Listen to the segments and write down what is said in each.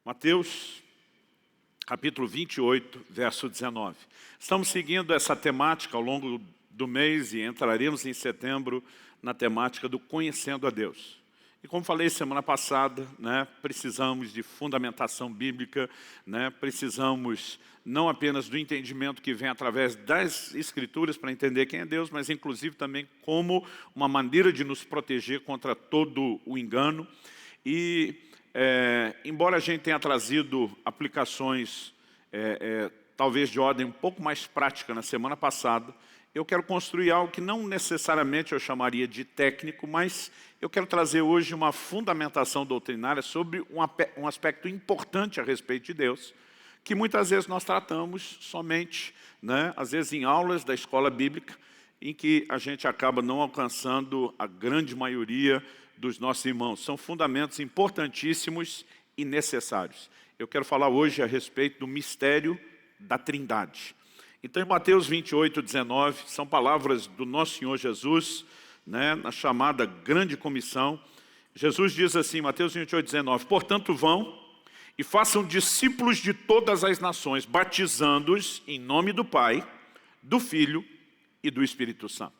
Mateus, capítulo 28, verso 19. Estamos seguindo essa temática ao longo do mês e entraremos em setembro na temática do Conhecendo a Deus. E como falei semana passada, precisamos de fundamentação bíblica, precisamos não apenas do entendimento que vem através das Escrituras para entender quem é Deus, mas inclusive também como uma maneira de nos proteger contra todo o engano. E embora a gente tenha trazido aplicações talvez de ordem um pouco mais prática na semana passada, eu quero construir algo que não necessariamente eu chamaria de técnico, mas eu quero trazer hoje uma fundamentação doutrinária sobre um aspecto importante a respeito de Deus, que muitas vezes nós tratamos somente, às vezes em aulas da escola bíblica, em que a gente acaba não alcançando a grande maioria dos nossos irmãos. São fundamentos importantíssimos e necessários. Eu quero falar hoje a respeito do mistério da Trindade. Então, em Mateus 28, 19, são palavras do nosso Senhor Jesus, na chamada Grande Comissão. Jesus diz assim, Mateus 28, 19, portanto vão e façam discípulos de todas as nações, batizando-os em nome do Pai, do Filho e do Espírito Santo.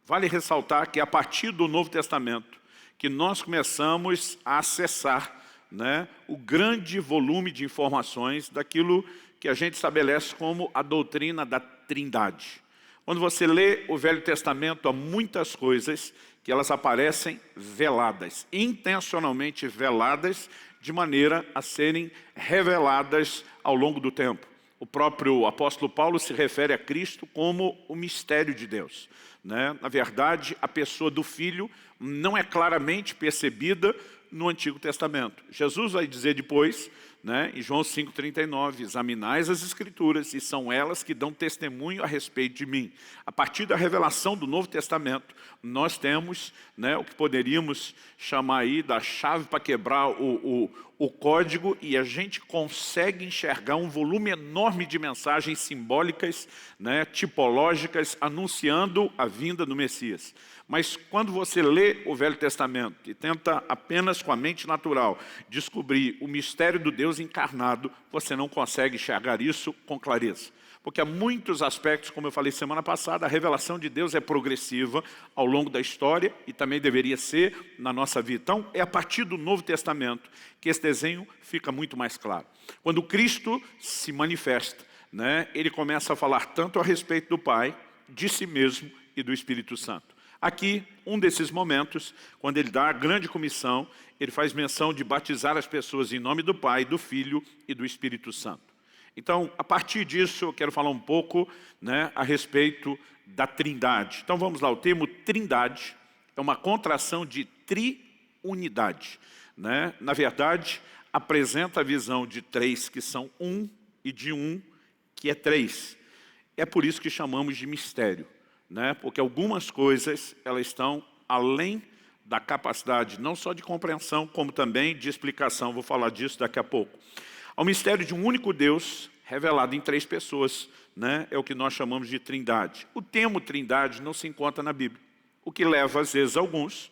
Vale ressaltar que a partir do Novo Testamento, que nós começamos a acessar o grande volume de informações daquilo que a gente estabelece como a doutrina da Trindade. Quando você lê o Velho Testamento, há muitas coisas que elas aparecem veladas, intencionalmente veladas, de maneira a serem reveladas ao longo do tempo. O próprio apóstolo Paulo se refere a Cristo como o mistério de Deus. Na verdade, a pessoa do Filho não é claramente percebida no Antigo Testamento. Jesus vai dizer depois, em João 5,39, examinais as Escrituras e são elas que dão testemunho a respeito de mim. A partir da revelação do Novo Testamento, nós temos o que poderíamos chamar aí da chave para quebrar o código e a gente consegue enxergar um volume enorme de mensagens simbólicas, tipológicas, anunciando a vinda do Messias. Mas quando você lê o Velho Testamento e tenta apenas com a mente natural descobrir o mistério do Deus encarnado, você não consegue enxergar isso com clareza. Porque há muitos aspectos, como eu falei semana passada, a revelação de Deus é progressiva ao longo da história e também deveria ser na nossa vida. Então, é a partir do Novo Testamento que esse desenho fica muito mais claro. Quando Cristo se manifesta, ele começa a falar tanto a respeito do Pai, de si mesmo e do Espírito Santo. Aqui, um desses momentos, quando ele dá a grande comissão, ele faz menção de batizar as pessoas em nome do Pai, do Filho e do Espírito Santo. Então, a partir disso, eu quero falar um pouco a respeito da Trindade. Então, vamos lá, o termo Trindade é uma contração de triunidade. Na verdade, apresenta a visão de três que são um e de um que é três. É por isso que chamamos de mistério. Porque algumas coisas elas estão além da capacidade não só de compreensão, como também de explicação. Vou falar disso daqui a pouco. Ao mistério de um único Deus, revelado em três pessoas, é o que nós chamamos de Trindade. O termo Trindade não se encontra na Bíblia, o que leva às vezes alguns,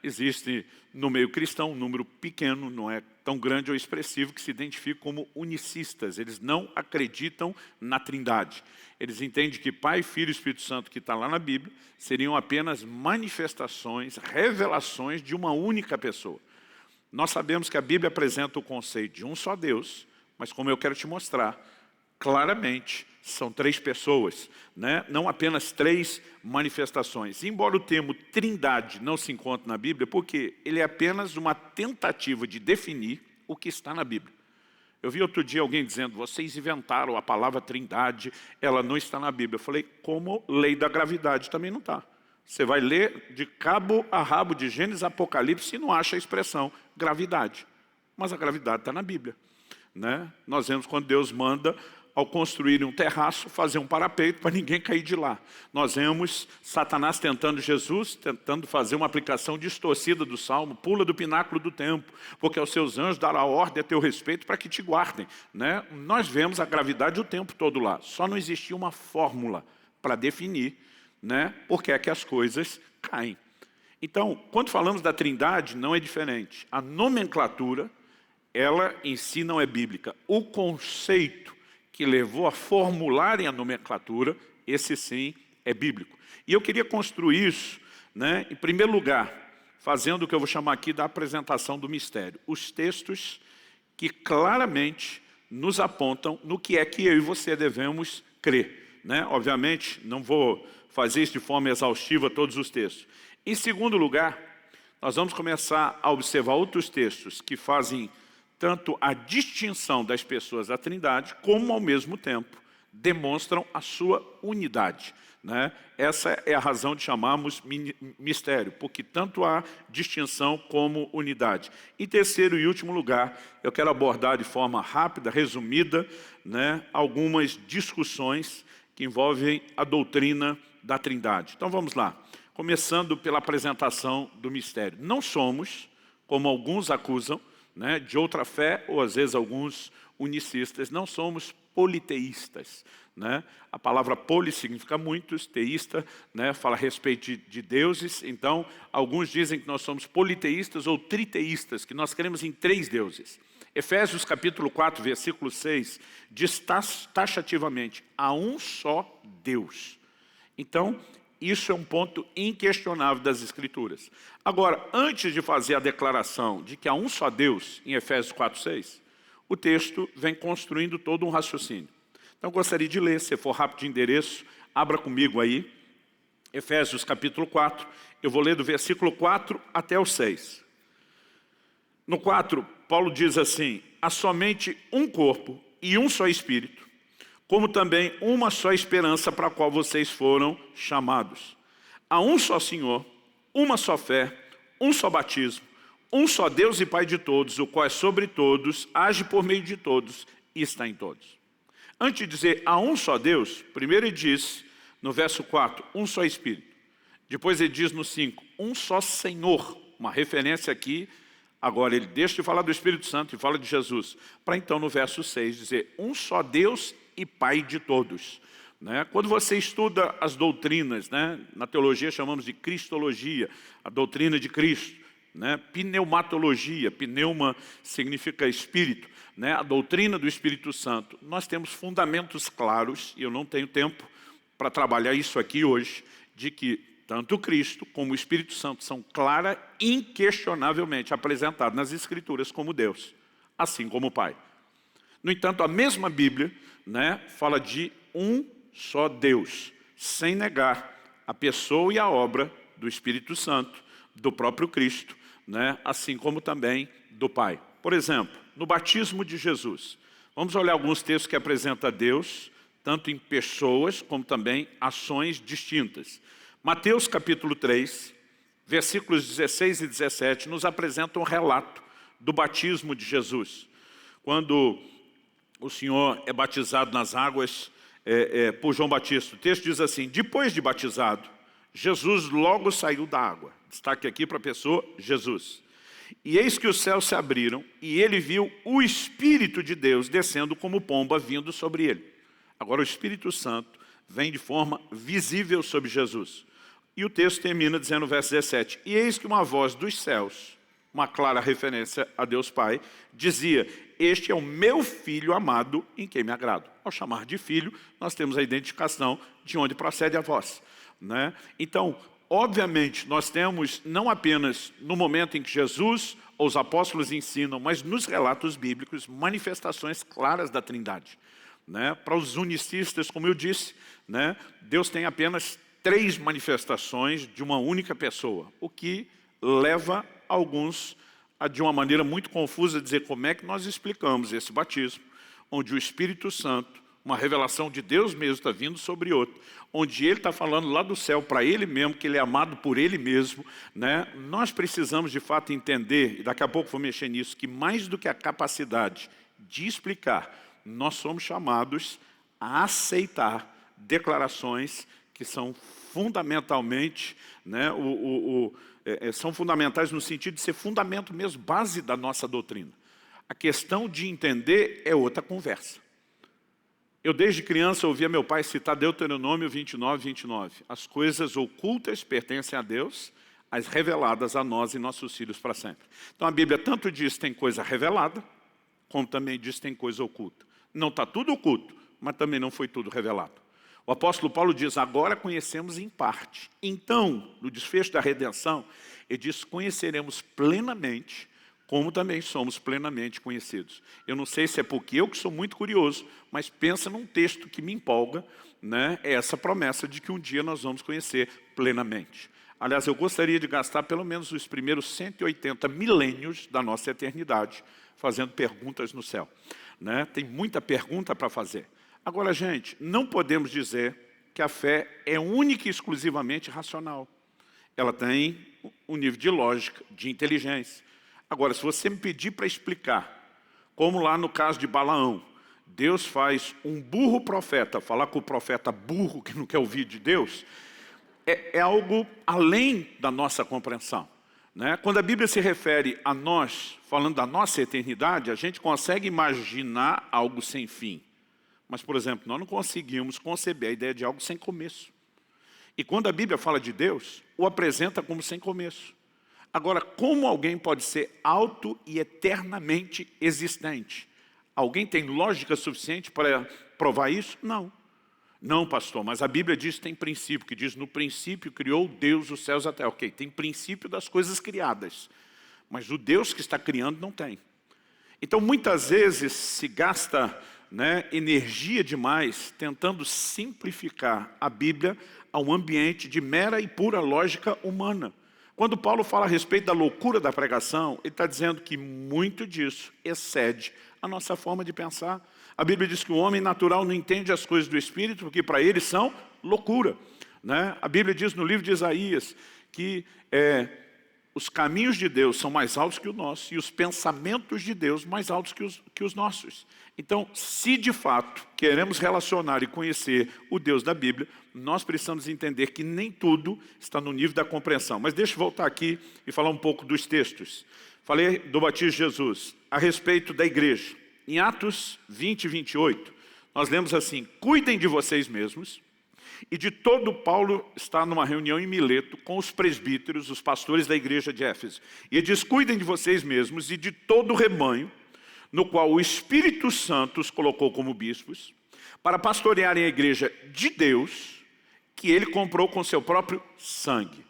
existe no meio cristão um número pequeno, não é tão grande ou expressivo, que se identifica como unicistas. Eles não acreditam na Trindade. Eles entendem que Pai, Filho e Espírito Santo, que está lá na Bíblia, seriam apenas manifestações, revelações de uma única pessoa. Nós sabemos que a Bíblia apresenta o conceito de um só Deus, mas como eu quero te mostrar, claramente são três pessoas, não apenas três manifestações. Embora o termo Trindade não se encontre na Bíblia, porque ele é apenas uma tentativa de definir o que está na Bíblia. Eu vi outro dia alguém dizendo, vocês inventaram a palavra Trindade, ela não está na Bíblia. Eu falei, como lei da gravidade também não está. Você vai ler de cabo a rabo de Gênesis a Apocalipse e não acha a expressão gravidade. Mas a gravidade está na Bíblia. Nós vemos quando Deus manda, ao construir um terraço, fazer um parapeito para ninguém cair de lá. Nós vemos Satanás tentando Jesus, tentando fazer uma aplicação distorcida do Salmo, pula do pináculo do templo, porque aos seus anjos dará ordem a teu respeito para que te guardem. Nós vemos a gravidade o tempo todo lá, só não existia uma fórmula para definir por que é que as coisas caem. Então, quando falamos da Trindade, não é diferente. A nomenclatura ela em si não é bíblica. O conceito que levou a formularem a nomenclatura, esse sim é bíblico. E eu queria construir isso, né, em primeiro lugar, fazendo o que eu vou chamar aqui da apresentação do mistério. Os textos que claramente nos apontam no que é que eu e você devemos crer, né? Obviamente, não vou fazer isso de forma exaustiva todos os textos. Em segundo lugar, nós vamos começar a observar outros textos que fazem tanto a distinção das pessoas da Trindade, como ao mesmo tempo demonstram a sua unidade, né? Essa é a razão de chamarmos mistério, porque tanto há distinção como unidade. Em terceiro e último lugar, eu quero abordar de forma rápida, resumida, né, algumas discussões que envolvem a doutrina da Trindade. Então vamos lá, começando pela apresentação do mistério. Não somos, como alguns acusam, né, de outra fé, ou às vezes alguns unicistas, não somos politeístas, né? A palavra poli significa muitos, teísta, né, fala a respeito de deuses. Então, alguns dizem que nós somos politeístas ou triteístas, que nós cremos em 3 deuses. Efésios capítulo 4, versículo 6, diz taxativamente, há um só Deus. Então, isso é um ponto inquestionável das Escrituras. Agora, antes de fazer a declaração de que há um só Deus, em Efésios 4, 6, o texto vem construindo todo um raciocínio. Então, eu gostaria de ler, se for rápido de endereço, abra comigo aí, Efésios capítulo 4, eu vou ler do versículo 4 até o 6. No 4, Paulo diz assim, há somente um corpo e um só Espírito, como também uma só esperança para a qual vocês foram chamados. Há um só Senhor, uma só fé, um só batismo, um só Deus e Pai de todos, o qual é sobre todos, age por meio de todos e está em todos. Antes de dizer há um só Deus, primeiro ele diz, no verso 4, um só Espírito. Depois ele diz no 5, um só Senhor. Uma referência aqui, agora ele deixa de falar do Espírito Santo e fala de Jesus. Para então no verso 6 dizer, um só Deus e Pai de todos. Né? Quando você estuda as doutrinas, né? Na teologia chamamos de cristologia, a doutrina de Cristo. Né? Pneumatologia, pneuma significa espírito, né? A doutrina do Espírito Santo. Nós temos fundamentos claros, e eu não tenho tempo para trabalhar isso aqui hoje, de que tanto Cristo como o Espírito Santo são clara, inquestionavelmente apresentados nas Escrituras como Deus, assim como o Pai. No entanto, a mesma Bíblia, né, fala de um só Deus, sem negar a pessoa e a obra do Espírito Santo, do próprio Cristo, né, assim como também do Pai. Por exemplo, no batismo de Jesus, vamos olhar alguns textos que apresentam a Deus, tanto em pessoas como também ações distintas. Mateus capítulo 3, versículos 16 e 17, nos apresentam um relato do batismo de Jesus. Quando o Senhor é batizado nas águas por João Batista, o texto diz assim, depois de batizado, Jesus logo saiu da água. Destaque aqui para a pessoa, Jesus. E eis que os céus se abriram, e ele viu o Espírito de Deus descendo como pomba vindo sobre ele. Agora o Espírito Santo vem de forma visível sobre Jesus. E o texto termina dizendo no verso 17, e eis que uma voz dos céus, uma clara referência a Deus Pai, dizia, este é o meu Filho amado em quem me agrado. Ao chamar de filho, nós temos a identificação de onde procede a voz. Né? Então, obviamente, nós temos não apenas no momento em que Jesus ou os apóstolos ensinam, mas nos relatos bíblicos, manifestações claras da Trindade. Né? Para os unicistas, como eu disse, né? Deus tem apenas 3 manifestações de uma única pessoa, o que leva alguns a, de uma maneira muito confusa, dizer como é que nós explicamos esse batismo, onde o Espírito Santo, uma revelação de Deus mesmo está vindo sobre outro, onde ele está falando lá do céu para ele mesmo, que ele é amado por ele mesmo. Né? Nós precisamos de fato entender, e daqui a pouco vou mexer nisso, que mais do que a capacidade de explicar, nós somos chamados a aceitar declarações que são fundamentalmente, né, são fundamentais no sentido de ser fundamento mesmo, base da nossa doutrina. A questão de entender é outra conversa. Eu desde criança ouvia meu pai citar Deuteronômio 29, 29. As coisas ocultas pertencem a Deus, as reveladas a nós e nossos filhos para sempre. Então a Bíblia tanto diz que tem coisa revelada, como também diz tem coisa oculta. Não está tudo oculto, mas também não foi tudo revelado. O apóstolo Paulo diz, agora conhecemos em parte. Então, no desfecho da redenção, ele diz, conheceremos plenamente, como também somos plenamente conhecidos. Eu não sei se é porque eu que sou muito curioso, mas pensa num texto que me empolga, né? É essa promessa de que um dia nós vamos conhecer plenamente. Aliás, eu gostaria de gastar pelo menos os primeiros 180 milênios da nossa eternidade fazendo perguntas no céu, né? Tem muita pergunta para fazer. Agora, gente, não podemos dizer que a fé é única e exclusivamente racional. Ela tem um nível de lógica, de inteligência. Agora, se você me pedir para explicar, como lá no caso de Balaão, Deus faz um burro profeta falar com o profeta burro que não quer ouvir de Deus, é algo além da nossa compreensão, né? Quando a Bíblia se refere a nós, falando da nossa eternidade, a gente consegue imaginar algo sem fim. Mas, por exemplo, nós não conseguimos conceber a ideia de algo sem começo. E quando a Bíblia fala de Deus, o apresenta como sem começo. Agora, como alguém pode ser auto e eternamente existente? Alguém tem lógica suficiente para provar isso? Não. Não, pastor, mas a Bíblia diz que tem princípio, que diz no princípio criou Deus os céus e a terra. Ok, tem princípio das coisas criadas, mas o Deus que está criando não tem. Então, muitas vezes se gasta, né, energia demais tentando simplificar a Bíblia a um ambiente de mera e pura lógica humana. Quando Paulo fala a respeito da loucura da pregação, ele está dizendo que muito disso excede a nossa forma de pensar. A Bíblia diz que o homem natural não entende as coisas do Espírito, porque para ele são loucura, né? A Bíblia diz no livro de Isaías que os caminhos de Deus são mais altos que o nosso e os pensamentos de Deus mais altos que os nossos. Então, se de fato queremos relacionar e conhecer o Deus da Bíblia, nós precisamos entender que nem tudo está no nível da compreensão. Mas deixa eu voltar aqui e falar um pouco dos textos. Falei do batismo de Jesus, a respeito da igreja. Em Atos 20 e 28, nós lemos assim, cuidem de vocês mesmos. E de todo Paulo está numa reunião em Mileto com os presbíteros, os pastores da igreja de Éfeso. E ele diz, cuidem de vocês mesmos e de todo o rebanho, no qual o Espírito Santo os colocou como bispos, para pastorearem a igreja de Deus, que ele comprou com seu próprio sangue.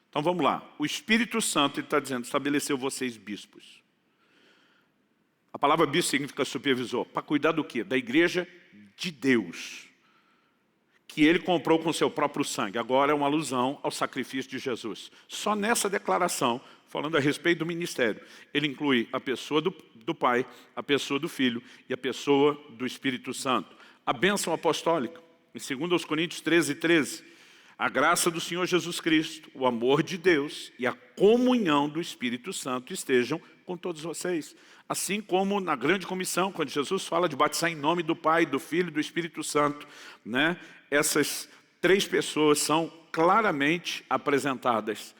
Então vamos lá, o Espírito Santo, ele está dizendo, estabeleceu vocês bispos. A palavra bispo significa supervisor, para cuidar do quê? Da igreja de Deus, que ele comprou com seu próprio sangue. Agora é uma alusão ao sacrifício de Jesus. Só nessa declaração, falando a respeito do ministério, ele inclui a pessoa do Pai, a pessoa do Filho e a pessoa do Espírito Santo. A bênção apostólica, em 2 Coríntios 13, 13, a graça do Senhor Jesus Cristo, o amor de Deus e a comunhão do Espírito Santo estejam com todos vocês. Assim como na grande comissão, quando Jesus fala de batizar em nome do Pai, do Filho e do Espírito Santo, né? Essas três pessoas são claramente apresentadas.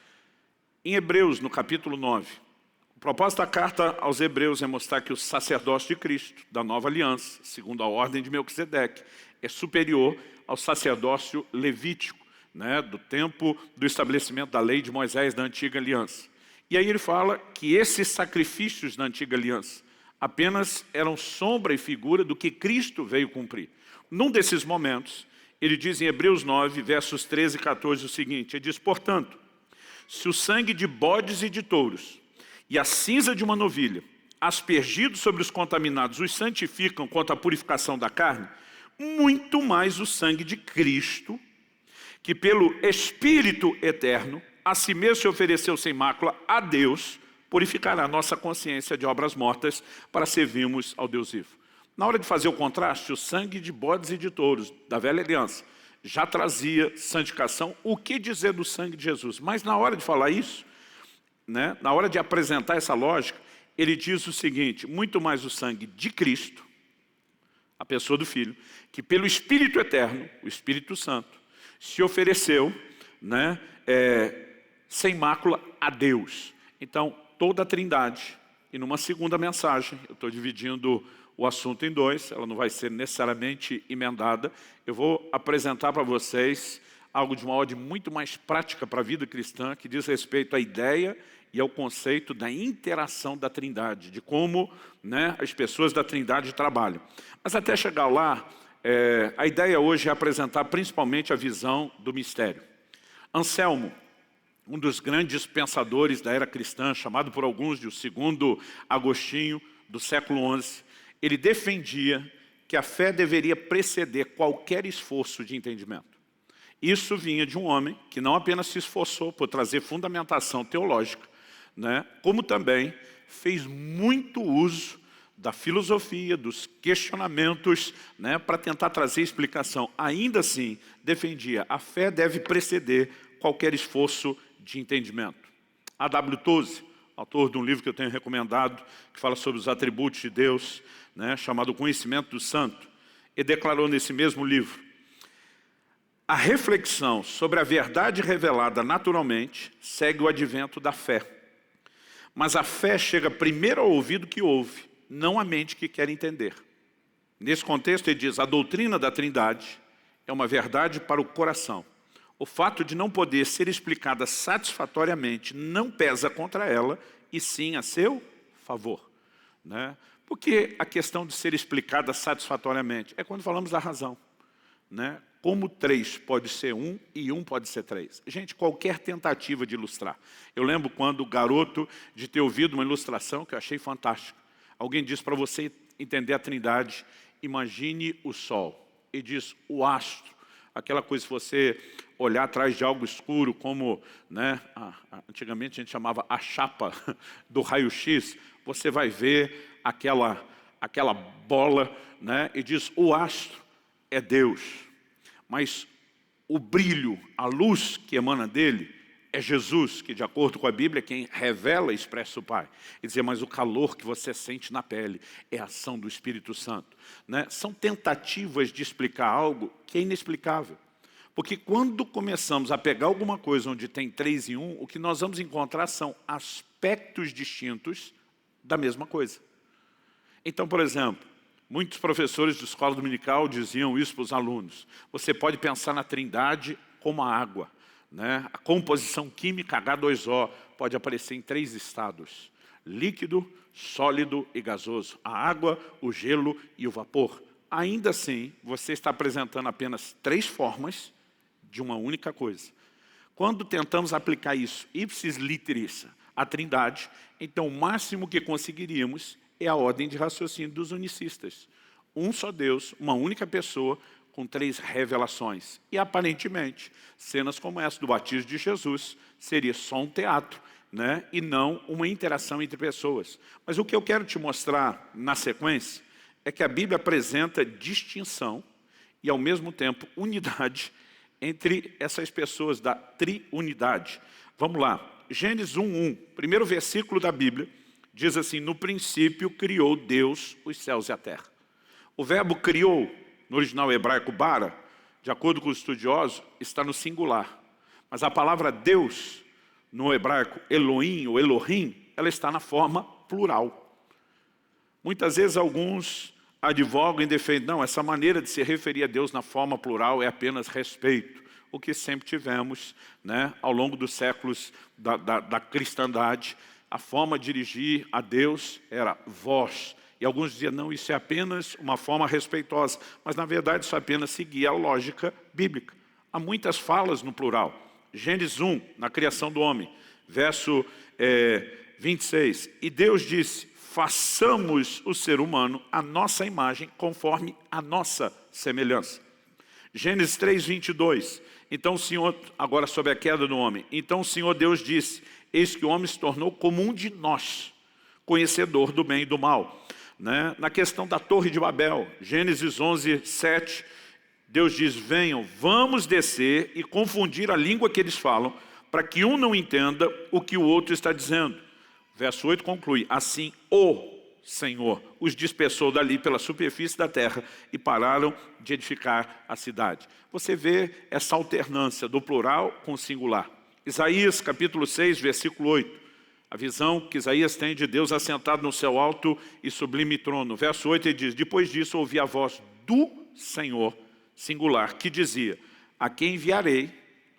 Em Hebreus, no capítulo 9, o propósito da carta aos Hebreus é mostrar que o sacerdócio de Cristo, da nova aliança, segundo a ordem de Melquisedeque, é superior ao sacerdócio levítico, né, do tempo do estabelecimento da lei de Moisés da antiga aliança. E aí ele fala que esses sacrifícios da antiga aliança apenas eram sombra e figura do que Cristo veio cumprir. Num desses momentos, ele diz em Hebreus 9, versos 13 e 14 o seguinte, ele diz, portanto, se o sangue de bodes e de touros e a cinza de uma novilha, aspergidos sobre os contaminados, os santificam quanto à purificação da carne, muito mais o sangue de Cristo, que pelo Espírito eterno, a si mesmo se ofereceu sem mácula a Deus, purificará a nossa consciência de obras mortas para servirmos ao Deus vivo. Na hora de fazer o contraste, o sangue de bodes e de touros da velha aliança já trazia santificação. O que dizer do sangue de Jesus? Mas na hora de falar isso, né, na hora de apresentar essa lógica, ele diz o seguinte, muito mais o sangue de Cristo, a pessoa do Filho, que pelo Espírito eterno, o Espírito Santo, se ofereceu, né, sem mácula a Deus. Então, toda a Trindade, e numa segunda mensagem, eu estou dividindo o assunto em dois, ela não vai ser necessariamente emendada, eu vou apresentar para vocês algo de uma ordem muito mais prática para a vida cristã, que diz respeito à ideia e é o conceito da interação da Trindade, de como, né, as pessoas da Trindade trabalham. Mas até chegar lá, a ideia hoje é apresentar principalmente a visão do mistério. Anselmo, um dos grandes pensadores da era cristã, chamado por alguns de o segundo Agostinho, do século XI, ele defendia que a fé deveria preceder qualquer esforço de entendimento. Isso vinha de um homem que não apenas se esforçou por trazer fundamentação teológica, né, como também fez muito uso da filosofia, dos questionamentos, né, para tentar trazer explicação. Ainda assim, defendia a fé deve preceder qualquer esforço de entendimento. A.W. Tozer, autor de um livro que eu tenho recomendado, que fala sobre os atributos de Deus, né, chamado Conhecimento do Santo, e declarou nesse mesmo livro: a reflexão sobre a verdade revelada naturalmente segue o advento da fé. Mas a fé chega primeiro ao ouvido que ouve, não à mente que quer entender. Nesse contexto ele diz, a doutrina da Trindade é uma verdade para o coração. O fato de não poder ser explicada satisfatoriamente não pesa contra ela, e sim a seu favor, né? Porque a questão de ser explicada satisfatoriamente é quando falamos da razão, né? Como 3 pode ser 1 e 1 pode ser 3. Gente, qualquer tentativa de ilustrar. Eu lembro quando garoto de ter ouvido uma ilustração que eu achei fantástica. Alguém disse para você entender a Trindade, imagine o Sol. E diz o astro. Aquela coisa, se você olhar atrás de algo escuro, como, né, antigamente a gente chamava a chapa do raio-x, você vai ver aquela bola, né, e diz, o astro é Deus. Mas o brilho, a luz que emana dele é Jesus, que de acordo com a Bíblia, quem revela e expressa o Pai. E dizer, mas o calor que você sente na pele é a ação do Espírito Santo, né? São tentativas de explicar algo que é inexplicável. Porque quando começamos a pegar alguma coisa onde tem 3 em 1, o que nós vamos encontrar são aspectos distintos da mesma coisa. Então, por exemplo, muitos professores de escola dominical diziam isso para os alunos. Você pode pensar na Trindade como a água, né? A composição química H2O pode aparecer em 3 estados. Líquido, sólido e gasoso. A água, o gelo e o vapor. Ainda assim, você está apresentando apenas 3 formas de uma única coisa. Quando tentamos aplicar isso, ipsis literis, a Trindade, então o máximo que conseguiríamos é a ordem de raciocínio dos unicistas. Um só Deus, uma única pessoa, com 3 revelações. E aparentemente, cenas como essa do batismo de Jesus seria só um teatro, né? E não uma interação entre pessoas. Mas o que eu quero te mostrar na sequência é que a Bíblia apresenta distinção e ao mesmo tempo unidade entre essas pessoas da triunidade. Vamos lá, Gênesis 1:1, primeiro versículo da Bíblia, diz assim, no princípio criou Deus os céus e a terra. O verbo criou, no original hebraico bara, de acordo com os estudiosos, está no singular. Mas a palavra Deus, no hebraico Elohim ou Elohim, ela está na forma plural. Muitas vezes alguns advogam e defendem, não, essa maneira de se referir a Deus na forma plural é apenas respeito. O que sempre tivemos, né, ao longo dos séculos da cristandade, a forma de dirigir a Deus era vós. E alguns diziam, não, isso é apenas uma forma respeitosa. Mas, na verdade, isso apenas seguia a lógica bíblica. Há muitas falas no plural. Gênesis 1, na criação do homem, verso 26. E Deus disse, façamos o ser humano à nossa imagem, conforme a nossa semelhança. Gênesis 3, 22. Então o Senhor, agora sobre a queda do homem. Então o Senhor Deus disse, eis que o homem se tornou como um de nós, conhecedor do bem e do mal. Né? Na questão da Torre de Babel, Gênesis 11, 7, Deus diz, venham, vamos descer e confundir a língua que eles falam, para que um não entenda o que o outro está dizendo. Verso 8 conclui, assim o Senhor os dispersou dali pela superfície da terra e pararam de edificar a cidade. Você vê essa alternância do plural com o singular. Isaías capítulo 6, versículo 8. A visão que Isaías tem de Deus assentado no céu alto e sublime trono. Verso 8 ele diz, depois disso ouvi a voz do Senhor, singular, que dizia, a quem enviarei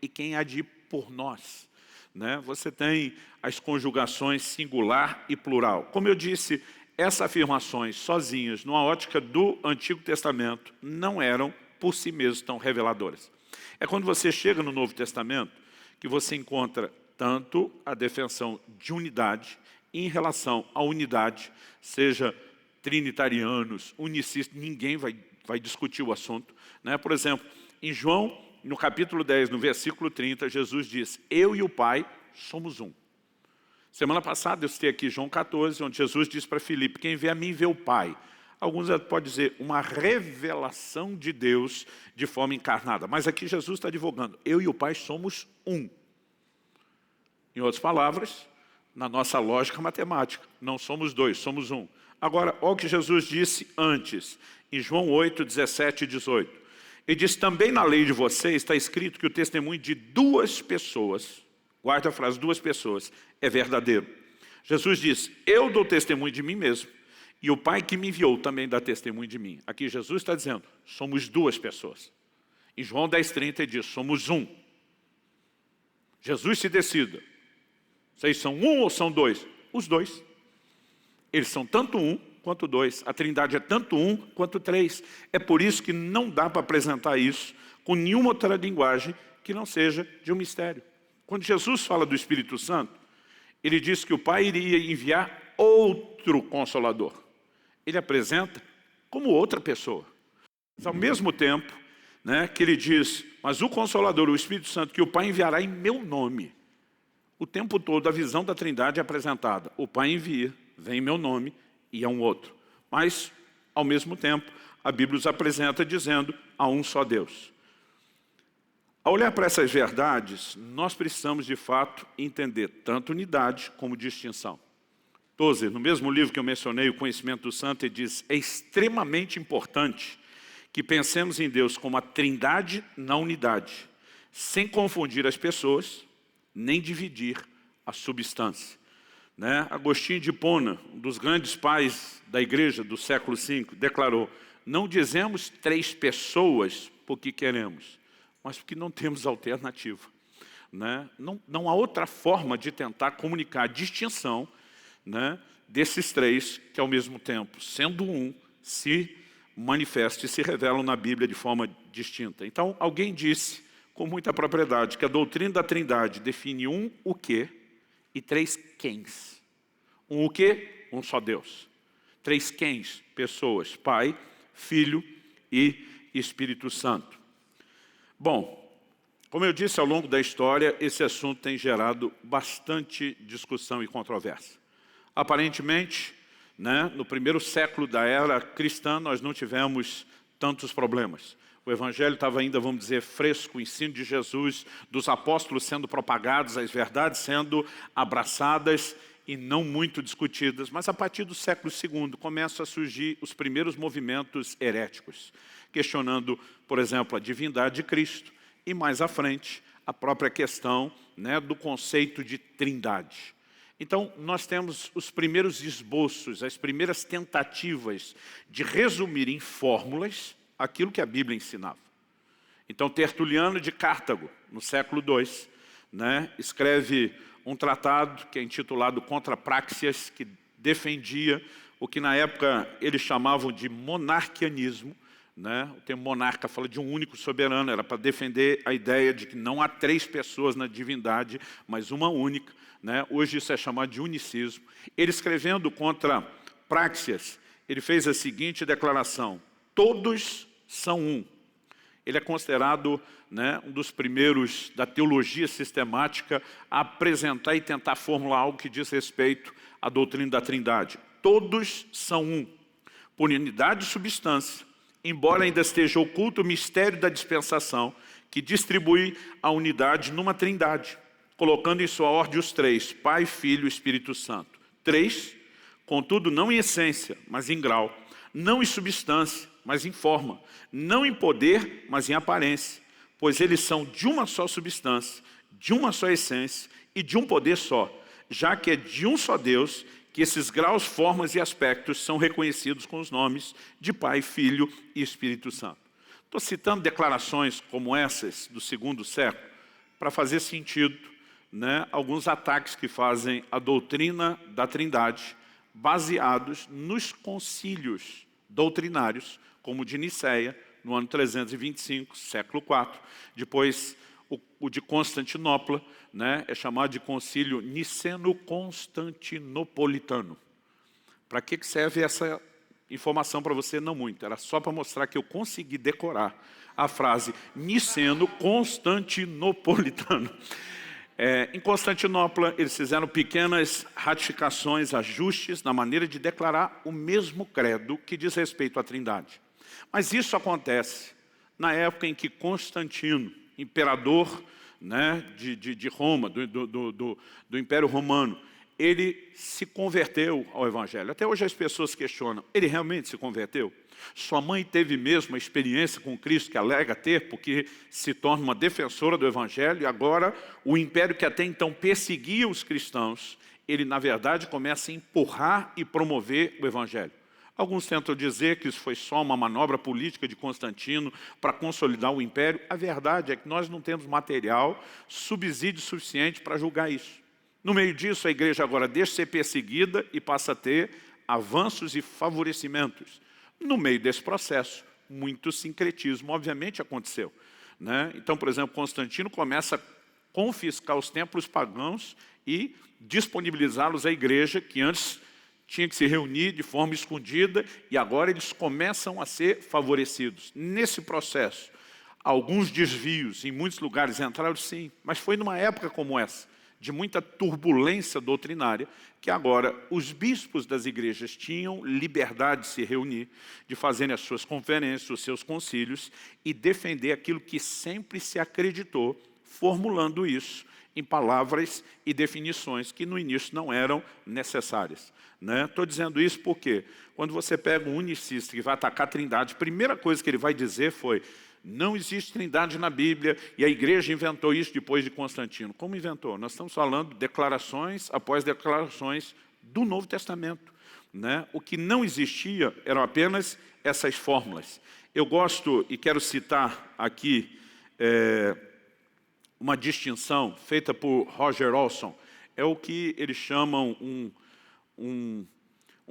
e quem há de ir por nós. né? Você tem as conjugações singular e plural. Como eu disse, essas afirmações sozinhas, numa ótica do Antigo Testamento, não eram por si mesmas tão reveladoras. É quando você chega no Novo Testamento que você encontra tanto a defensão de unidade em relação à unidade, seja trinitarianos, unicistas, ninguém vai discutir o assunto, né? Por exemplo, em João, no capítulo 10, no versículo 30, Jesus diz: eu e o Pai somos um. Semana passada eu citei aqui João 14, onde Jesus diz para Filipe: quem vê a mim vê o Pai. Alguns podem dizer uma revelação de Deus de forma encarnada. Mas aqui Jesus está advogando: eu e o Pai somos um. Em outras palavras, na nossa lógica matemática, não somos dois, somos um. Agora, olha o que Jesus disse antes, em João 8, 17 e 18. Ele diz: também na lei de vocês está escrito que o testemunho de duas pessoas, guarda a frase, duas pessoas, é verdadeiro. Jesus diz: eu dou testemunho de mim mesmo, e o Pai que me enviou também dá testemunho de mim. Aqui Jesus está dizendo: somos duas pessoas. Em João 10, 30 ele diz: somos um. Jesus se decida. Vocês são um ou são dois? Os dois. Eles são tanto um quanto dois. A Trindade é tanto um quanto três. É por isso que não dá para apresentar isso com nenhuma outra linguagem que não seja de um mistério. Quando Jesus fala do Espírito Santo, ele diz que o Pai iria enviar outro Consolador. Ele apresenta como outra pessoa. Mas ao mesmo tempo, né, que ele diz: mas o Consolador, o Espírito Santo, que o Pai enviará em meu nome. O tempo todo a visão da Trindade é apresentada. O Pai envia, vem em meu nome e é um outro. Mas, ao mesmo tempo, a Bíblia os apresenta dizendo: há um só Deus. Ao olhar para essas verdades, nós precisamos de fato entender tanto unidade como distinção. Tozer, no mesmo livro que eu mencionei, O Conhecimento do Santo, ele diz: é extremamente importante que pensemos em Deus como a Trindade na unidade, sem confundir as pessoas, nem dividir a substância. Né? Agostinho de Hipona, um dos grandes pais da igreja do século V, declarou: não dizemos três pessoas porque queremos, mas porque não temos alternativa. Né? Não há outra forma de tentar comunicar a distinção, né, desses três que ao mesmo tempo, sendo um, se manifestam e se revelam na Bíblia de forma distinta. Então, alguém disse com muita propriedade que a doutrina da Trindade define um o quê e três quens. Um o quê? Um só Deus. Três quens, pessoas: Pai, Filho e Espírito Santo. Bom, como eu disse, ao longo da história, esse assunto tem gerado bastante discussão e controvérsia. Aparentemente, né, no primeiro século da era cristã, nós não tivemos tantos problemas. O Evangelho estava ainda, vamos dizer, fresco, o ensino de Jesus, dos apóstolos sendo propagados, as verdades sendo abraçadas e não muito discutidas. Mas a partir do século II começam a surgir os primeiros movimentos heréticos, questionando, por exemplo, a divindade de Cristo e, mais à frente, a própria questão, né, do conceito de trindade. Então, nós temos os primeiros esboços, as primeiras tentativas de resumir em fórmulas aquilo que a Bíblia ensinava. Então, Tertuliano de Cartago, no século II, né, escreve um tratado que é intitulado Contra Praxeas, que defendia o que na época eles chamavam de monarquianismo. Né? O termo monarca fala de um único soberano, era para defender a ideia de que não há três pessoas na divindade, mas uma única. Né? Hoje isso é chamado de unicismo. Ele, escrevendo contra Praxeas, ele fez a seguinte declaração: todos são um. Ele é considerado, né, um dos primeiros da teologia sistemática a apresentar e tentar formular algo que diz respeito à doutrina da Trindade. Todos são um, por unidade de substância, embora ainda esteja oculto o mistério da dispensação, que distribui a unidade numa trindade, colocando em sua ordem os três: Pai, Filho e Espírito Santo. Três, contudo, não em essência, mas em grau. Não em substância, mas em forma. Não em poder, mas em aparência. Pois eles são de uma só substância, de uma só essência e de um poder só, já que é de um só Deus que esses graus, formas e aspectos são reconhecidos com os nomes de Pai, Filho e Espírito Santo. Estou citando declarações como essas do segundo século para fazer sentido, né, alguns ataques que fazem a doutrina da Trindade, baseados nos concílios doutrinários, como o de Nicéia, no ano 325, século IV. Depois, o de Constantinopla, né, é chamado de concílio niceno-constantinopolitano. Para que serve essa informação para você? Não muito. Era só para mostrar que eu consegui decorar a frase niceno-constantinopolitano. Em Constantinopla, eles fizeram pequenas ratificações, ajustes na maneira de declarar o mesmo credo que diz respeito à Trindade. Mas isso acontece na época em que Constantino, imperador, né, de Roma, do Império Romano, ele se converteu ao Evangelho. Até hoje as pessoas questionam, ele realmente se converteu? Sua mãe teve mesmo a experiência com Cristo que alega ter, porque se torna uma defensora do Evangelho, e agora o império que até então perseguia os cristãos, ele na verdade começa a empurrar e promover o Evangelho. Alguns tentam dizer que isso foi só uma manobra política de Constantino para consolidar o império. A verdade é que nós não temos material, subsídio suficiente para julgar isso. No meio disso, a igreja agora deixa de ser perseguida e passa a ter avanços e favorecimentos. No meio desse processo, muito sincretismo, obviamente, aconteceu, né? Então, por exemplo, Constantino começa a confiscar os templos pagãos e disponibilizá-los à igreja, que antes tinha que se reunir de forma escondida, e agora eles começam a ser favorecidos. Nesse processo, alguns desvios em muitos lugares entraram, sim, mas foi numa época como essa, de muita turbulência doutrinária, que agora os bispos das igrejas tinham liberdade de se reunir, de fazerem as suas conferências, os seus concílios, e defender aquilo que sempre se acreditou, formulando isso em palavras e definições que no início não eram necessárias. Estou dizendo isso porque, quando você pega um unicista que vai atacar a Trindade, a primeira coisa que ele vai dizer foi: não existe Trindade na Bíblia, e a igreja inventou isso depois de Constantino. Como inventou? Nós estamos falando de declarações após declarações do Novo Testamento, né? O que não existia eram apenas essas fórmulas. Eu gosto e quero citar aqui uma distinção feita por Roger Olson. É o que eles chamam um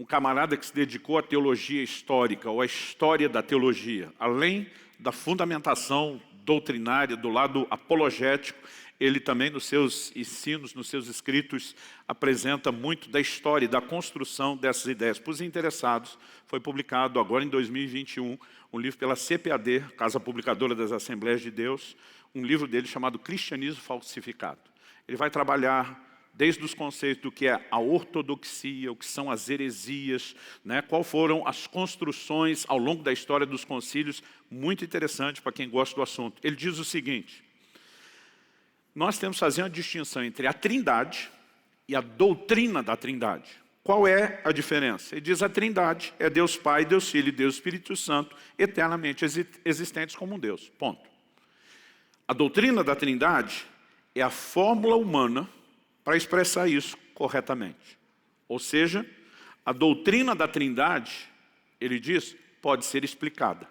camarada que se dedicou à teologia histórica, ou à história da teologia. Além da fundamentação doutrinária, do lado apologético, ele também nos seus ensinos, nos seus escritos, apresenta muito da história e da construção dessas ideias. Para os interessados, foi publicado agora em 2021, um livro pela CPAD, Casa Publicadora das Assembleias de Deus, um livro dele chamado Cristianismo Falsificado. Ele vai trabalhar desde os conceitos do que é a ortodoxia, o que são as heresias, né? Qual foram as construções ao longo da história dos concílios, muito interessante para quem gosta do assunto. Ele diz o seguinte: nós temos que fazer uma distinção entre a Trindade e a doutrina da Trindade. Qual é a diferença? Ele diz: a Trindade é Deus Pai, Deus Filho e Deus Espírito Santo, eternamente existentes como um Deus. Ponto. A doutrina da Trindade é a fórmula humana para expressar isso corretamente. Ou seja, a doutrina da Trindade, ele diz, pode ser explicada.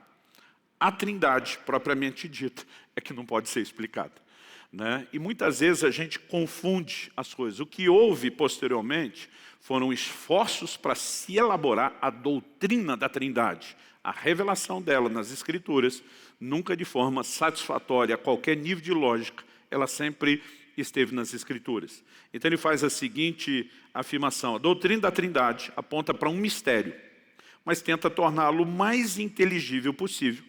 A Trindade, propriamente dita, é que não pode ser explicada, né? E muitas vezes a gente confunde as coisas. O que houve posteriormente foram esforços para se elaborar a doutrina da Trindade, a revelação dela nas Escrituras, nunca de forma satisfatória a qualquer nível de lógica, ela sempre esteve nas Escrituras. Então ele faz a seguinte afirmação: a doutrina da Trindade aponta para um mistério, mas tenta torná-lo o mais inteligível possível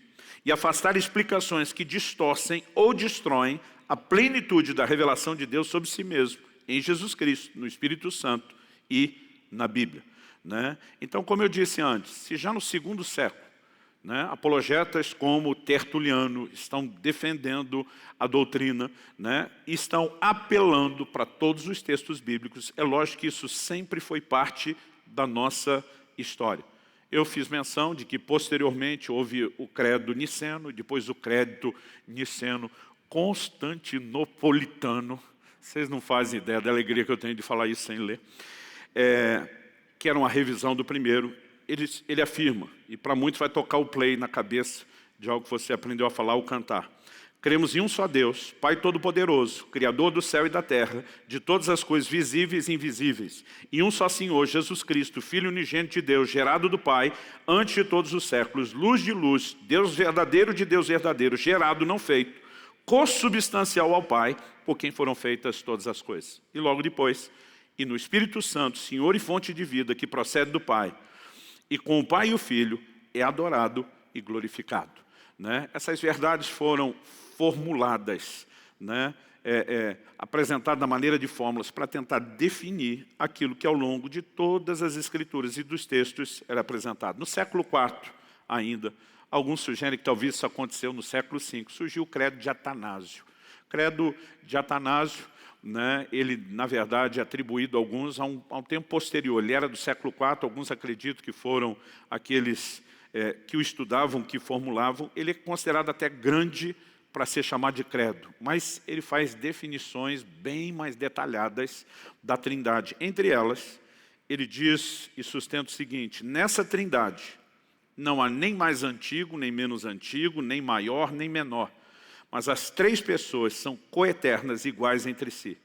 e afastar explicações que distorcem ou destroem a plenitude da revelação de Deus sobre si mesmo, em Jesus Cristo, no Espírito Santo e na Bíblia, né? Então, como eu disse antes, se já no segundo século, né, apologetas como Tertuliano estão defendendo a doutrina, né, estão apelando para todos os textos bíblicos, é lógico que isso sempre foi parte da nossa história. Eu fiz menção de que posteriormente houve o credo niceno, depois o credo niceno constantinopolitano. Vocês não fazem ideia da alegria que eu tenho de falar isso sem ler. Que era uma revisão do primeiro. Ele afirma, e para muitos vai tocar o play na cabeça de algo que você aprendeu a falar ou cantar: Cremos em um só Deus, Pai Todo-Poderoso, Criador do céu e da terra, de todas as coisas visíveis e invisíveis. Em um só Senhor, Jesus Cristo, Filho unigênito de Deus, gerado do Pai, antes de todos os séculos, luz de luz, Deus verdadeiro de Deus verdadeiro, gerado, não feito, consubstancial ao Pai, por quem foram feitas todas as coisas. E logo depois, e no Espírito Santo, Senhor e fonte de vida, que procede do Pai, e com o Pai e o Filho, é adorado e glorificado. Né? Essas verdades foram formuladas, né? Apresentadas da maneira de fórmulas para tentar definir aquilo que ao longo de todas as escrituras e dos textos era apresentado. No século IV ainda, alguns sugerem que talvez isso aconteceu no século V, surgiu o credo de Atanásio. O credo de Atanásio, né, ele, na verdade, é atribuído a alguns a um tempo posterior. Ele era do século IV, alguns acreditam que foram aqueles que o estudavam, que formulavam. Ele é considerado até grande para ser chamado de credo, mas ele faz definições bem mais detalhadas da Trindade. Entre elas, ele diz e sustenta o seguinte: nessa Trindade não há nem mais antigo, nem menos antigo, nem maior, nem menor, mas as três pessoas são coeternas, iguais entre si.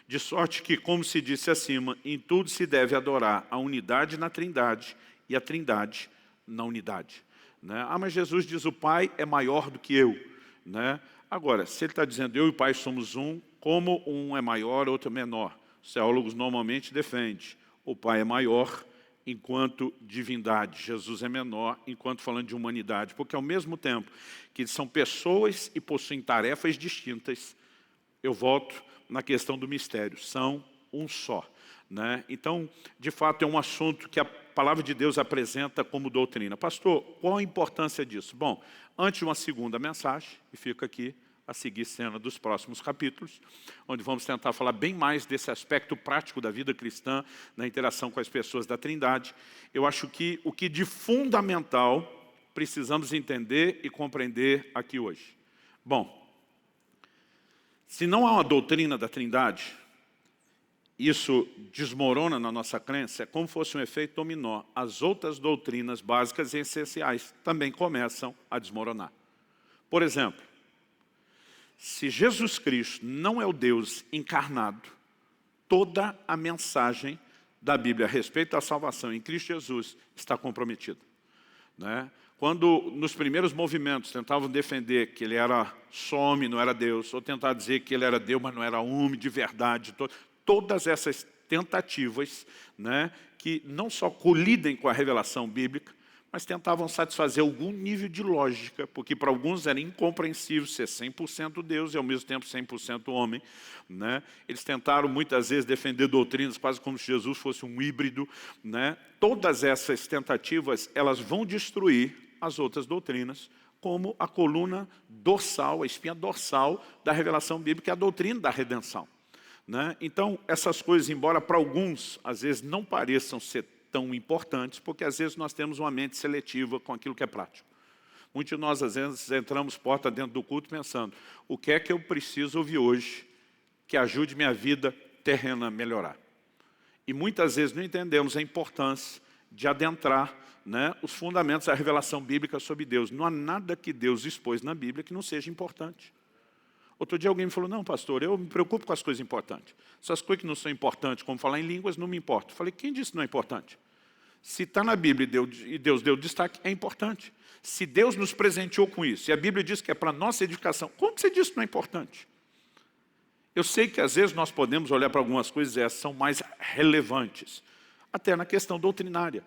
De sorte que, como se disse acima, em tudo se deve adorar a unidade na Trindade e a Trindade na unidade. Né? Ah, mas Jesus diz: o Pai é maior do que eu. Né? Agora, se ele está dizendo eu e o Pai somos um, como um é maior, outro é menor? Os teólogos normalmente defendem: o Pai é maior enquanto divindade, Jesus é menor enquanto falando de humanidade, porque ao mesmo tempo que são pessoas e possuem tarefas distintas, eu volto na questão do mistério, são um só. Né? Então, de fato, é um assunto que a palavra de Deus apresenta como doutrina. Pastor, qual a importância disso? Bom, antes de uma segunda mensagem, e fica aqui a seguir cena dos próximos capítulos, onde vamos tentar falar bem mais desse aspecto prático da vida cristã, na interação com as pessoas da Trindade. Eu acho que o que de fundamental precisamos entender e compreender aqui hoje. Bom, se não há uma doutrina da Trindade, isso desmorona na nossa crença, é como se fosse um efeito dominó. As outras doutrinas básicas e essenciais também começam a desmoronar. Por exemplo, se Jesus Cristo não é o Deus encarnado, toda a mensagem da Bíblia a respeito da salvação em Cristo Jesus está comprometida. Né? Quando nos primeiros movimentos tentavam defender que ele era só homem, não era Deus, ou tentar dizer que ele era Deus, mas não era homem de verdade, todas essas tentativas, né, que não só colidem com a revelação bíblica, mas tentavam satisfazer algum nível de lógica, porque para alguns era incompreensível ser 100% Deus e ao mesmo tempo 100% homem. Né? Eles tentaram muitas vezes defender doutrinas quase como se Jesus fosse um híbrido. Né? Todas essas tentativas, elas vão destruir as outras doutrinas, como a coluna dorsal, a espinha dorsal da revelação bíblica, que é a doutrina da redenção. Né? Então, essas coisas, embora para alguns, às vezes, não pareçam ser tão importantes, porque às vezes nós temos uma mente seletiva com aquilo que é prático. Muitos de nós, às vezes, entramos porta dentro do culto pensando: o que é que eu preciso ouvir hoje que ajude minha vida terrena a melhorar? E muitas vezes não entendemos a importância de adentrar, né, os fundamentos da revelação bíblica sobre Deus. Não há nada que Deus expôs na Bíblia que não seja importante. Outro dia alguém me falou: não, pastor, eu me preocupo com as coisas importantes. Essas coisas que não são importantes, como falar em línguas, não me importa. Eu falei: quem disse que não é importante? Se está na Bíblia e Deus deu destaque, é importante. Se Deus nos presenteou com isso, e a Bíblia diz que é para nossa edificação, como você disse que não é importante? Eu sei que às vezes nós podemos olhar para algumas coisas e essas são mais relevantes, até na questão doutrinária.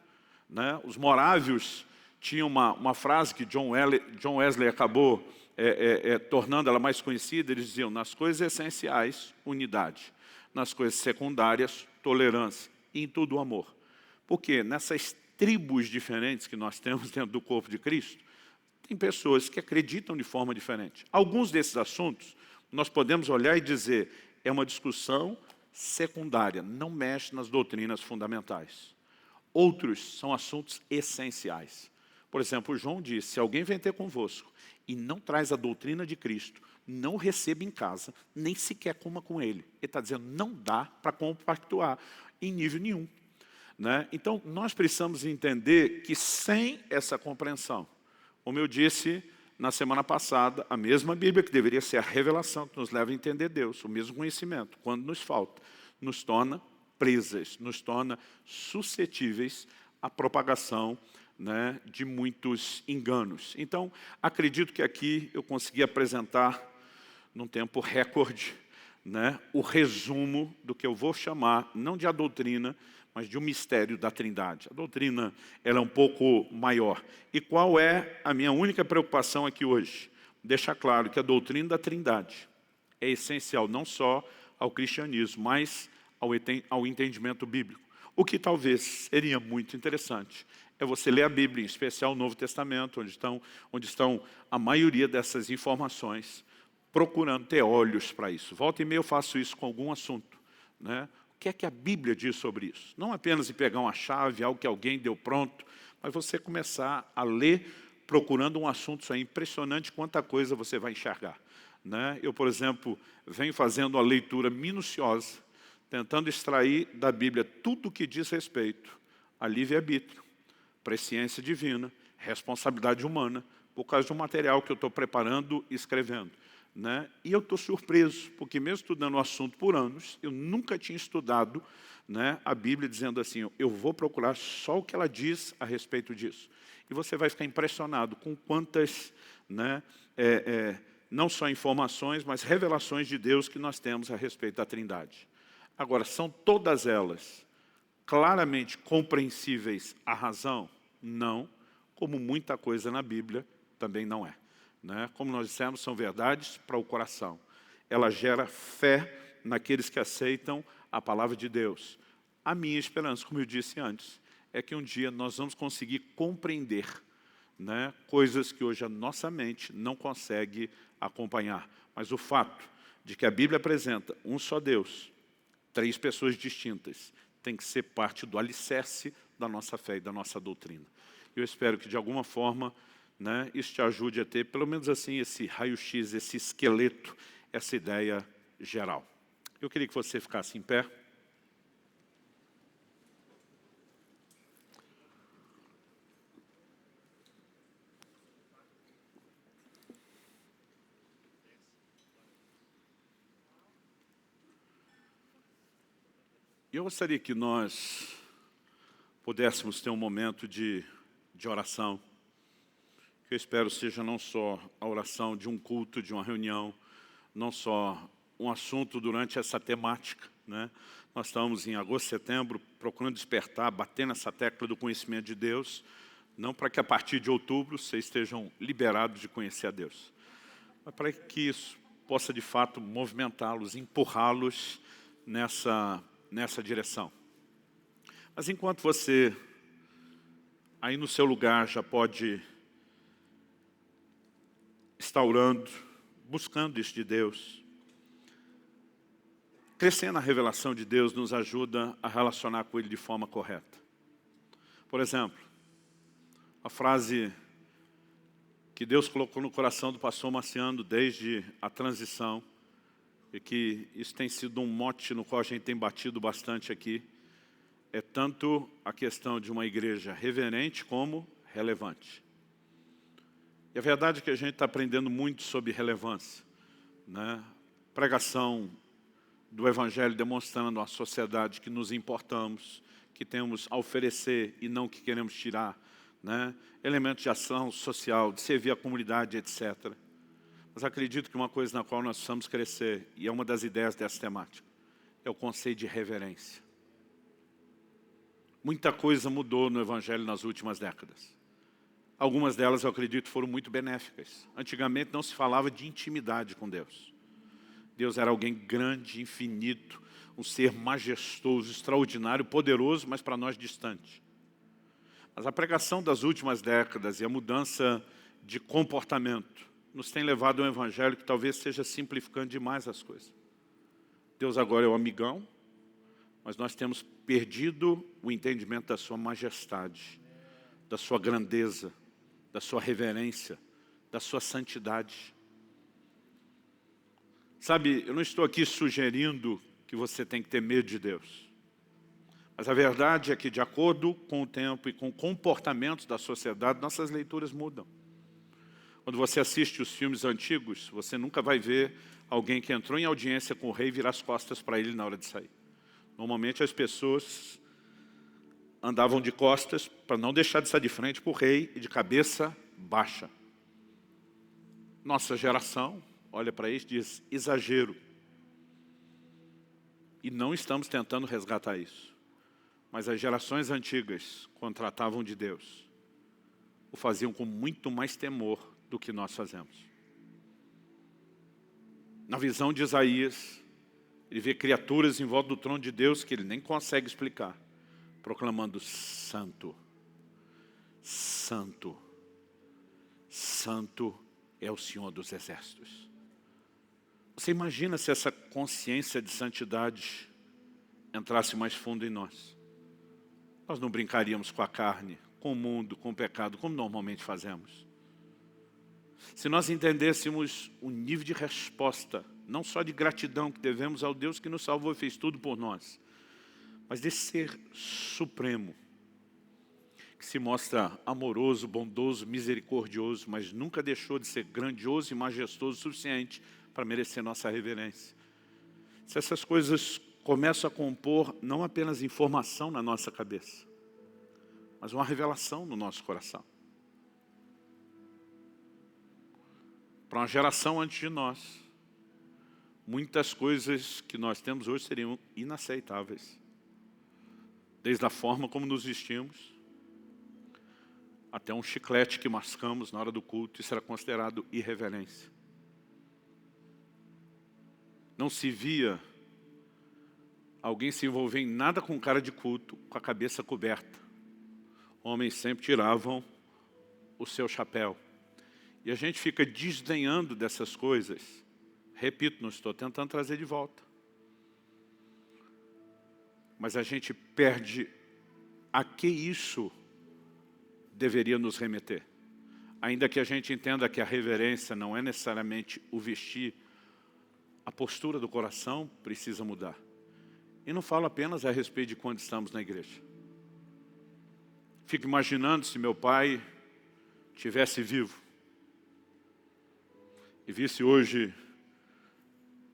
Né? Os morávios tinham uma frase que John Wesley acabou tornando ela mais conhecida. Eles diziam: nas coisas essenciais, unidade. Nas coisas secundárias, tolerância. E em tudo, amor. Porque nessas tribos diferentes que nós temos dentro do corpo de Cristo, tem pessoas que acreditam de forma diferente. Alguns desses assuntos, nós podemos olhar e dizer: é uma discussão secundária, não mexe nas doutrinas fundamentais. Outros são assuntos essenciais. Por exemplo, João disse: se alguém vem ter convosco e não traz a doutrina de Cristo, não receba em casa, nem sequer coma com ele. Ele está dizendo: não dá para compactuar em nível nenhum. Né? Então, nós precisamos entender que sem essa compreensão, como eu disse na semana passada, a mesma Bíblia que deveria ser a revelação que nos leva a entender Deus, o mesmo conhecimento, quando nos falta, nos torna presas, nos torna suscetíveis à propagação, né, de muitos enganos. Então, acredito que aqui eu consegui apresentar, num tempo recorde, né, o resumo do que eu vou chamar, não de a doutrina, mas de um mistério da Trindade. A doutrina ela é um pouco maior. E qual é a minha única preocupação aqui hoje? Deixar claro que a doutrina da Trindade é essencial não só ao cristianismo, mas ao entendimento bíblico. O que talvez seria muito interessante é você ler a Bíblia, em especial o Novo Testamento, onde estão a maioria dessas informações, procurando ter olhos para isso. Volta e meia eu faço isso com algum assunto, né? O que é que a Bíblia diz sobre isso? Não apenas em pegar uma chave, algo que alguém deu pronto, mas você começar a ler procurando um assunto. Isso é impressionante quanta coisa você vai enxergar, né? Eu, por exemplo, venho fazendo uma leitura minuciosa, tentando extrair da Bíblia tudo o que diz respeito a livre-arbítrio, presciência divina, responsabilidade humana, por causa de um material que eu estou preparando e escrevendo, né? E eu estou surpreso, porque mesmo estudando o assunto por anos, eu nunca tinha estudado, né, a Bíblia dizendo assim, eu vou procurar só o que ela diz a respeito disso. E você vai ficar impressionado com quantas, né, não só informações, mas revelações de Deus que nós temos a respeito da Trindade. Agora, são todas elas claramente compreensíveis à razão? Não, como muita coisa na Bíblia também não é, né? Como nós dissemos, são verdades para o coração. Ela gera fé naqueles que aceitam a palavra de Deus. A minha esperança, como eu disse antes, é que um dia nós vamos conseguir compreender, né, coisas que hoje a nossa mente não consegue acompanhar. Mas o fato de que a Bíblia apresenta um só Deus, 3 pessoas distintas, tem que ser parte do alicerce da nossa fé e da nossa doutrina. Eu espero que, de alguma forma, né, isso te ajude a ter, pelo menos assim, esse raio-x, esse esqueleto, essa ideia geral. Eu queria que você ficasse em pé. Eu gostaria que nós pudéssemos ter um momento de oração, que eu espero seja não só a oração de um culto, de uma reunião, não só um assunto durante essa temática, né? Nós estamos em agosto, setembro, procurando despertar, bater nessa tecla do conhecimento de Deus, não para que a partir de outubro vocês estejam liberados de conhecer a Deus, mas para que isso possa de fato movimentá-los, empurrá-los nessa direção. Mas enquanto você, aí no seu lugar, já pode estar orando, buscando isso de Deus, crescer na revelação de Deus nos ajuda a relacionar com Ele de forma correta. Por exemplo, a frase que Deus colocou no coração do pastor Marciano desde a transição, e que isso tem sido um mote no qual a gente tem batido bastante aqui, é tanto a questão de uma igreja reverente como relevante. E a verdade é que a gente está aprendendo muito sobre relevância, né? Pregação do Evangelho demonstrando à sociedade que nos importamos, que temos a oferecer e não que queremos tirar, né? Elementos de ação social, de servir a comunidade, etc. Mas acredito que uma coisa na qual nós precisamos crescer, e é uma das ideias dessa temática, é o conceito de reverência. Muita coisa mudou no Evangelho nas últimas décadas. Algumas delas, eu acredito, foram muito benéficas. Antigamente não se falava de intimidade com Deus. Deus era alguém grande, infinito, um ser majestoso, extraordinário, poderoso, mas para nós distante. Mas a pregação das últimas décadas e a mudança de comportamento nos tem levado a um evangelho que talvez esteja simplificando demais as coisas. Deus agora é o amigão, mas nós temos perdido o entendimento da sua majestade, da sua grandeza, da sua reverência, da sua santidade. Sabe, eu não estou aqui sugerindo que você tem que ter medo de Deus. Mas a verdade é que, de acordo com o tempo e com comportamentos da sociedade, nossas leituras mudam. Quando você assiste os filmes antigos, você nunca vai ver alguém que entrou em audiência com o rei virar as costas para ele na hora de sair. Normalmente as pessoas andavam de costas para não deixar de estar de frente para o rei e de cabeça baixa. Nossa geração olha para isso e diz, exagero. E não estamos tentando resgatar isso. Mas as gerações antigas, quando tratavam de Deus, o faziam com muito mais temor do que nós fazemos. Na visão de Isaías, ele vê criaturas em volta do trono de Deus que ele nem consegue explicar, proclamando santo, santo, santo é o Senhor dos exércitos. Você imagina se essa consciência de santidade entrasse mais fundo em nós? Nós não brincaríamos com a carne, com o mundo, com o pecado, como normalmente fazemos. Se nós entendêssemos o nível de resposta, não só de gratidão que devemos ao Deus que nos salvou e fez tudo por nós, mas desse ser supremo, que se mostra amoroso, bondoso, misericordioso, mas nunca deixou de ser grandioso e majestoso o suficiente para merecer nossa reverência. Se essas coisas começam a compor não apenas informação na nossa cabeça, mas uma revelação no nosso coração. Para uma geração antes de nós, muitas coisas que nós temos hoje seriam inaceitáveis. Desde a forma como nos vestimos, até um chiclete que mascamos na hora do culto, isso era considerado irreverência. Não se via alguém se envolver em nada com cara de culto, com a cabeça coberta. Homens sempre tiravam o seu chapéu. E a gente fica desdenhando dessas coisas. Repito, não estou tentando trazer de volta. Mas a gente perde a que isso deveria nos remeter. Ainda que a gente entenda que a reverência não é necessariamente o vestir, a postura do coração precisa mudar. E não falo apenas a respeito de quando estamos na igreja. Fico imaginando se meu pai estivesse vivo e visse hoje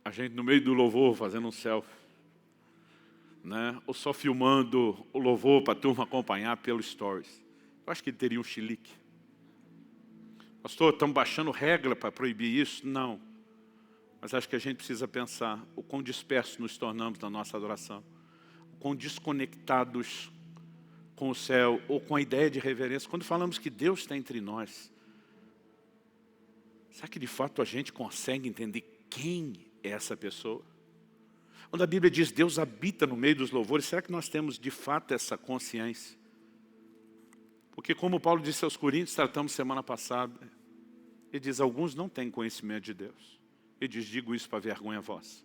a gente no meio do louvor fazendo um selfie, né? Ou só filmando o louvor para a turma acompanhar pelo stories. Eu acho que ele teria um chilique. Pastor, estamos baixando regra para proibir isso? Não. Mas acho que a gente precisa pensar o quão dispersos nos tornamos na nossa adoração, o quão desconectados com o céu ou com a ideia de reverência. Quando falamos que Deus está entre nós, será que de fato a gente consegue entender quem é essa pessoa? Quando a Bíblia diz Deus habita no meio dos louvores, será que nós temos de fato essa consciência? Porque como Paulo disse aos Coríntios, tratamos semana passada, ele diz, alguns não têm conhecimento de Deus. Ele diz, digo isso para vergonha vossa.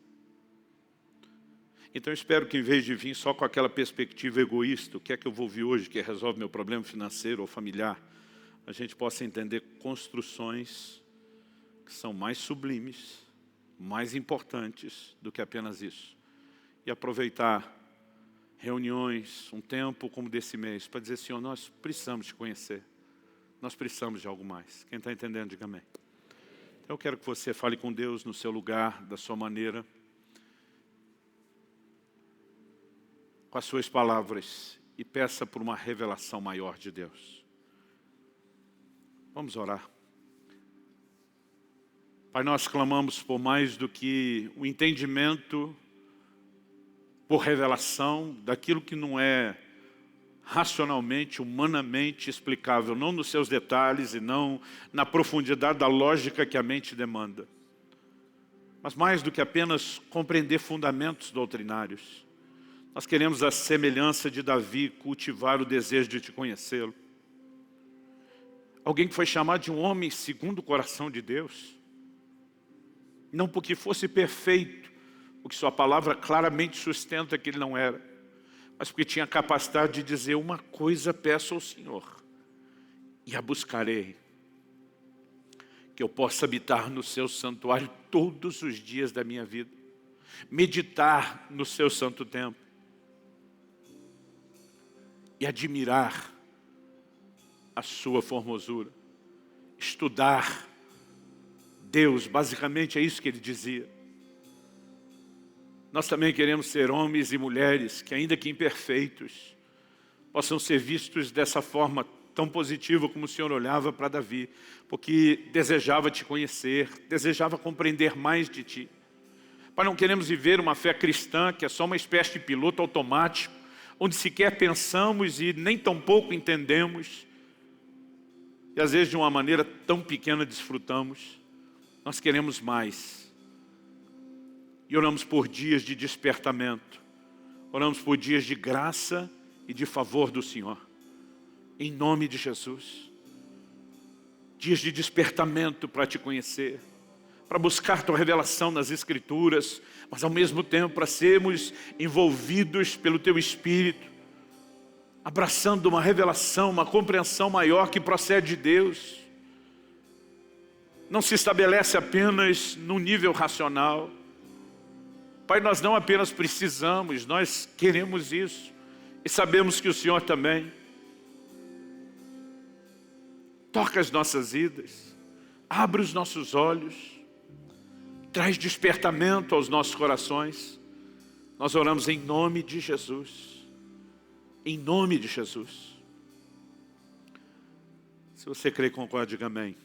Então eu espero que em vez de vir só com aquela perspectiva egoísta, o que é que eu vou vir hoje que resolve meu problema financeiro ou familiar, a gente possa entender construções que são mais sublimes, mais importantes do que apenas isso. E aproveitar reuniões, um tempo como desse mês, para dizer, Senhor, nós precisamos te conhecer. Nós precisamos de algo mais. Quem está entendendo, diga amém. Então, eu quero que você fale com Deus no seu lugar, da sua maneira, com as suas palavras, e peça por uma revelação maior de Deus. Vamos orar. Pai, nós clamamos por mais do que o entendimento, por revelação, daquilo que não é racionalmente, humanamente explicável, não nos seus detalhes e não na profundidade da lógica que a mente demanda. Mas mais do que apenas compreender fundamentos doutrinários, nós queremos a semelhança de Davi, cultivar o desejo de te conhecê-lo. Alguém que foi chamado de um homem segundo o coração de Deus, não porque fosse perfeito, porque sua palavra claramente sustenta que ele não era, mas porque tinha a capacidade de dizer, uma coisa peço ao Senhor, e a buscarei, que eu possa habitar no seu santuário todos os dias da minha vida, meditar no seu santo templo, e admirar a sua formosura, estudar Deus. Basicamente é isso que ele dizia. Nós também queremos ser homens e mulheres que, ainda que imperfeitos, possam ser vistos dessa forma tão positiva como o Senhor olhava para Davi, porque desejava te conhecer, desejava compreender mais de ti. Pai, não queremos viver uma fé cristã que é só uma espécie de piloto automático, onde sequer pensamos e nem tão pouco entendemos, e às vezes de uma maneira tão pequena desfrutamos. Nós queremos mais. E oramos por dias de despertamento, oramos por dias de graça e de favor do Senhor, em nome de Jesus. Dias de despertamento para te conhecer, para buscar tua revelação nas Escrituras, mas ao mesmo tempo para sermos envolvidos pelo teu Espírito, abraçando uma revelação, uma compreensão maior que procede de Deus. Não se estabelece apenas no nível racional. Pai, nós não apenas precisamos, nós queremos isso. E sabemos que o Senhor também. Toca as nossas vidas, abre os nossos olhos, traz despertamento aos nossos corações. Nós oramos em nome de Jesus. Em nome de Jesus. Se você crê, concorde, diga amém.